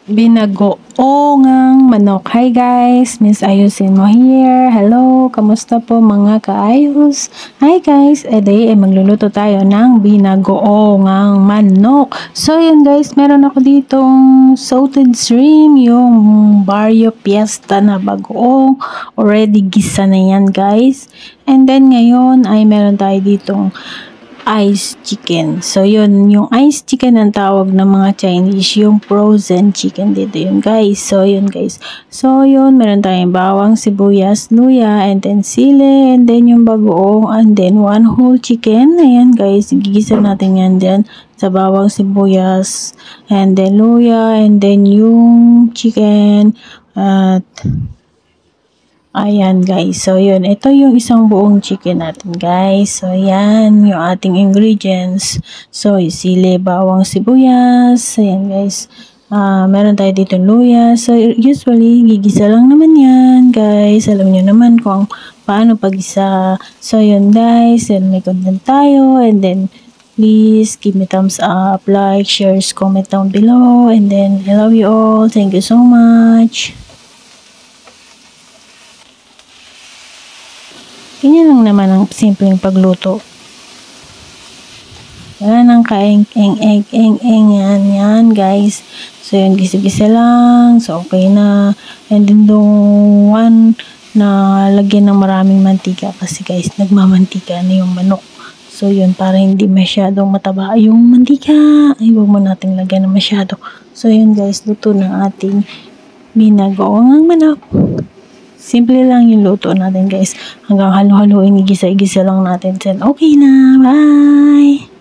Binagoongang manok. Hi guys, Miss Ayusin mo here. Hello, kamusta po mga kaayos? Hi guys, edi magluluto tayo ng binagoongang manok. So yun guys, meron ako ditong salted shrimp, yung Barrio Fiesta na bagoong. Already gisa na yan guys. And then ngayon ay meron tayo ditong ice chicken. So, yun, yung ice chicken ang tawag ng mga Chinese, yung frozen chicken dito yun, guys. So, yun, guys. So, yun, meron tayong bawang, sibuyas, luya, and then sili, and then yung bagoong, and then one whole chicken. Ayan, guys, gigisa natin yan dyan sa bawang, sibuyas, and then luya, and then yung chicken, at ayan guys, so yun, ito yung isang buong chicken natin guys. So yan, yung ating ingredients. So sili, bawang, sibuyas, ayan guys. Meron tayo dito luya. So usually, gigisa lang naman yan guys. Alam nyo naman kung paano pag-isa. So yun guys, and may content tayo. And then, please give me thumbs up, like, shares, comment down below. And then, I love you all. Thank you so much. Ganyan lang naman ang simpleng pagluto. Wala nang kaeng-eng yan guys. So yun, gisa-gisa lang. So okay na. And then yung one na lagyan ng maraming mantika kasi guys, nagmamantika na yung manok. So yun, para hindi masyadong mataba yung mantika. Ay, huwag mo nating lagyan ng masyado. So yun guys, luto ng ating binagoongang manok. Simple lang yung luto natin guys. Hanggang halo-haloin, igisa-igisa lang natin. Okay na. Bye!